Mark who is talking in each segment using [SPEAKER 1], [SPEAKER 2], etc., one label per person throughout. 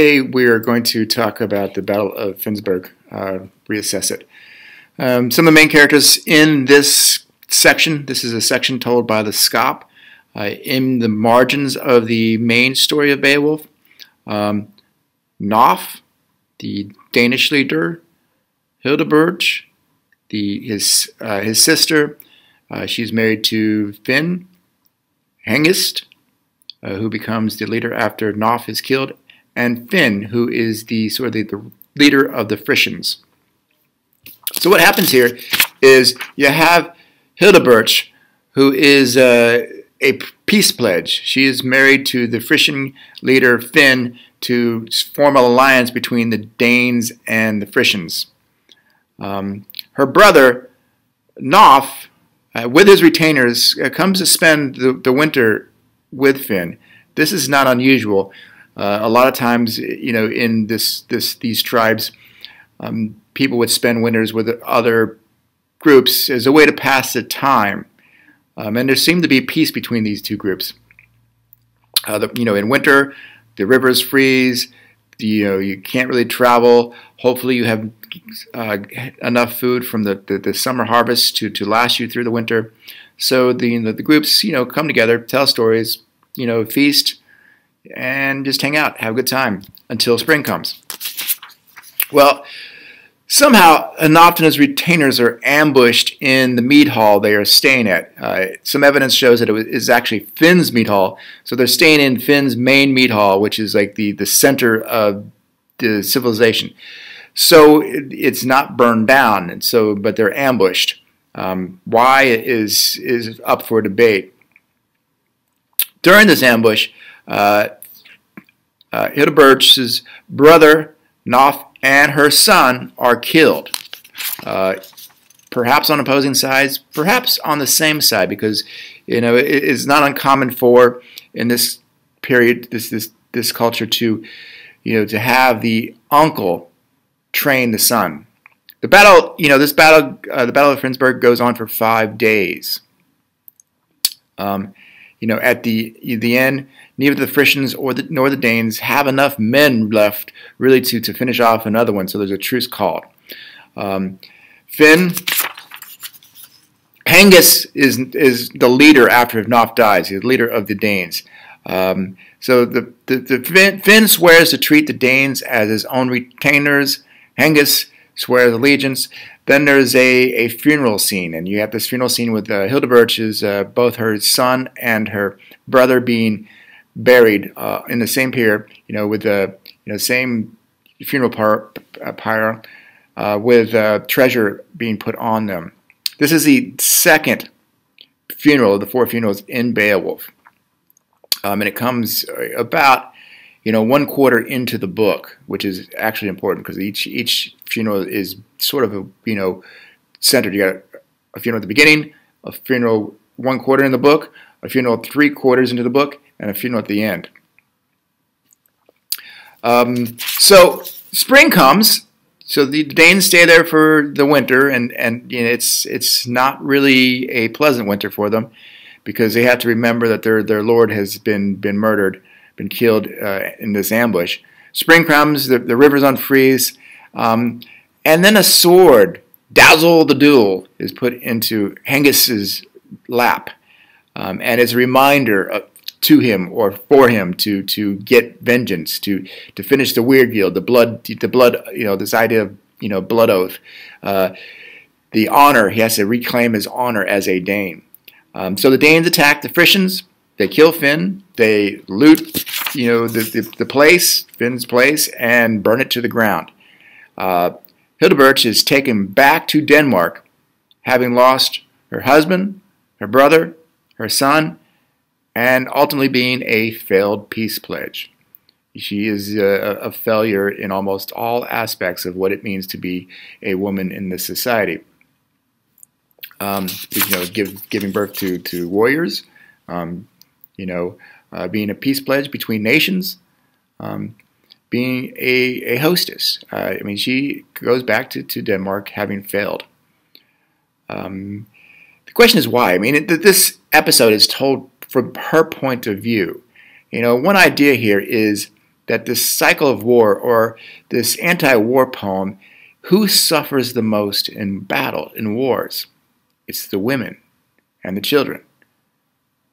[SPEAKER 1] Today we are going to talk about the Battle of Finnsburg, reassess it. Some of the main characters in this section, this is a section told by the Skop in the margins of the main story of Beowulf. Nof, the Danish leader, Hildeburgh, his sister, she's married to Finn, Hengist, who becomes the leader after Nof is killed, and Finn, who is the leader of the Frisians. So what happens here is you have Hildeburgh, who is a peace pledge. She is married to the Frisian leader Finn to form an alliance between the Danes and the Frisians. Her brother, Nof, with his retainers, comes to spend the winter with Finn. This is not unusual. A lot of times, in these tribes, people would spend winters with other groups as a way to pass the time. And there seemed to be peace between these two groups. In winter, the rivers freeze. You can't really travel. Hopefully, you have enough food from the summer harvest to last you through the winter. So the groups come together, tell stories, feast, and just hang out, have a good time until spring comes. Well, somehow Nof and his retainers are ambushed in the mead hall they are staying at. Some evidence shows that it is actually Finn's mead hall. So they're staying in Finn's main mead hall, which is like the center of the civilization. So it's not burned down, but they're ambushed. Why is up for debate. During this ambush, Hildeburgh's brother, Nof, and her son are killed. Perhaps on opposing sides, perhaps on the same side, because it's not uncommon for in this period, this culture to have the uncle train the son. The battle, the Battle of Finnsburg goes on for 5 days. At the end, neither the Frisians nor the Danes have enough men left really to finish off another one. So there's a truce called. Finn, Hengist is the leader after Nof dies. He's the leader of the Danes. So Finn swears to treat the Danes as his own retainers. Hengist swears allegiance. Then there's a funeral scene, and you have this funeral scene with Hildeburgh's both her son and her brother being buried in the same pyre, with the same funeral pyre with treasure being put on them. This is the second funeral of the 4 funerals in Beowulf, and it comes about 1/4 into the book, which is actually important because each funeral is sort of centered. You got a funeral at the beginning, a funeral 1/4 in the book, a funeral 3/4 into the book, and a funeral at the end. So spring comes. So the Danes stay there for the winter, and it's not really a pleasant winter for them because they have to remember that their lord has been murdered, been killed in this ambush. Spring comes, the rivers unfreeze, and then a sword, Dazzle the Duel, is put into Hengist's lap, and it's a reminder to him or for him to get vengeance, to finish the weird guild, the blood, this idea of blood oath, the honor. He has to reclaim his honor as a Dane. So the Danes attack the Frisians. They kill Finn. They loot, the place, Finn's place, and burn it to the ground. Hildeburgh is taken back to Denmark, having lost her husband, her brother, her son, and ultimately being a failed peace pledge. She is a failure in almost all aspects of what it means to be a woman in this society. Giving birth to warriors, being a peace pledge between nations, being a hostess. She goes back to Denmark having failed. The question is why. This episode is told from her point of view. One idea here is that this cycle of war, or this anti-war poem, who suffers the most in battle, in wars? It's the women and the children.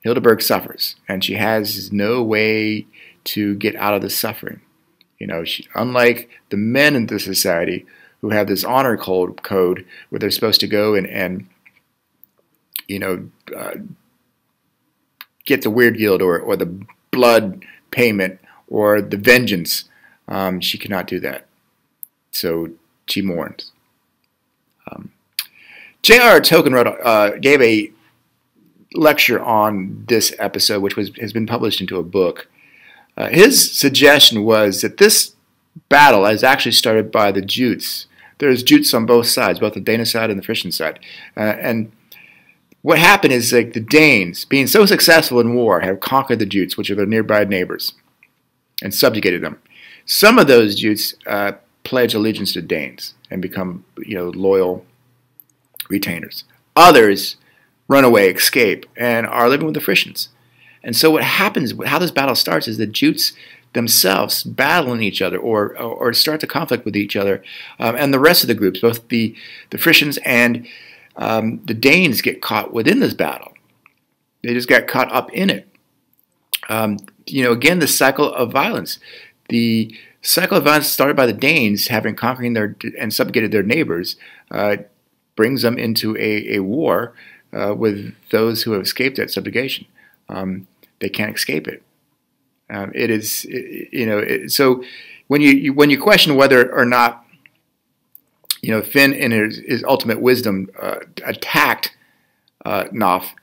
[SPEAKER 1] Hildeburgh suffers, and she has no way to get out of the suffering. Unlike the men in the society who have this honor code where they're supposed to go and get the weird guild or the blood payment or the vengeance, she cannot do that. So she mourns. J.R.R. Tolkien gave a lecture on this episode, which has been published into a book. His suggestion was that this battle is actually started by the Jutes. There's Jutes on both sides, both the Danish side and the Frisian side. And what happened is, like, the Danes, being so successful in war, have conquered the Jutes, which are their nearby neighbors, and subjugated them. Some of those Jutes pledge allegiance to Danes and become, loyal retainers. Others run away, escape, and are living with the Frisians. And so what happens, how this battle starts, is the Jutes themselves battling each other or start the conflict with each other, and the rest of the groups, both the Frisians and the Danes, get caught within this battle. They just got caught up in it. Again, the cycle of violence. The cycle of violence started by the Danes, having conquered and subjugated their neighbors, brings them into a war with those who have escaped that subjugation. They can't escape it. So when you question whether or not Finn in his ultimate wisdom attacked Noth,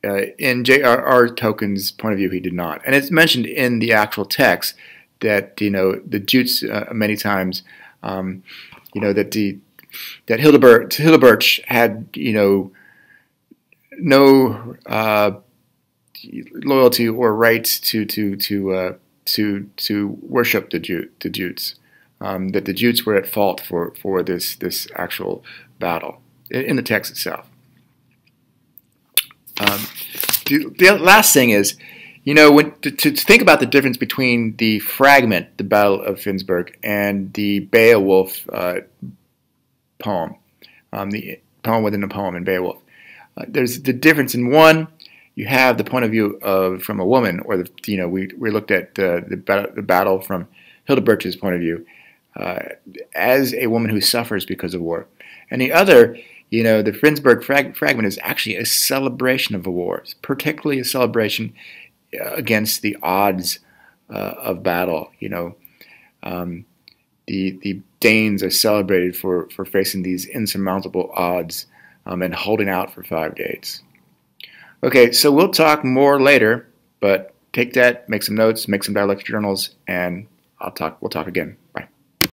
[SPEAKER 1] in J.R.R. Tolkien's point of view, he did not, and it's mentioned in the actual text that the Jutes many times that Hildeburgh had no loyalty or rights to worship the Jutes. That the Jutes were at fault for this actual battle in the text itself. The last thing is, to think about the difference between the fragment, the Battle of Finnsburg, and the Beowulf poem, the poem within a poem in Beowulf. There's the difference in one. You have the point of view from a woman, or we looked at the battle from Hildeburgh's point of view, as a woman who suffers because of war. And the other, the Finnsburg fragment is actually a celebration of a war, particularly a celebration against the odds of battle. The Danes are celebrated for facing these insurmountable odds and holding out for 5 days. Okay, so we'll talk more later, but take that, make some notes, make some dialect journals, and we'll talk again. Bye.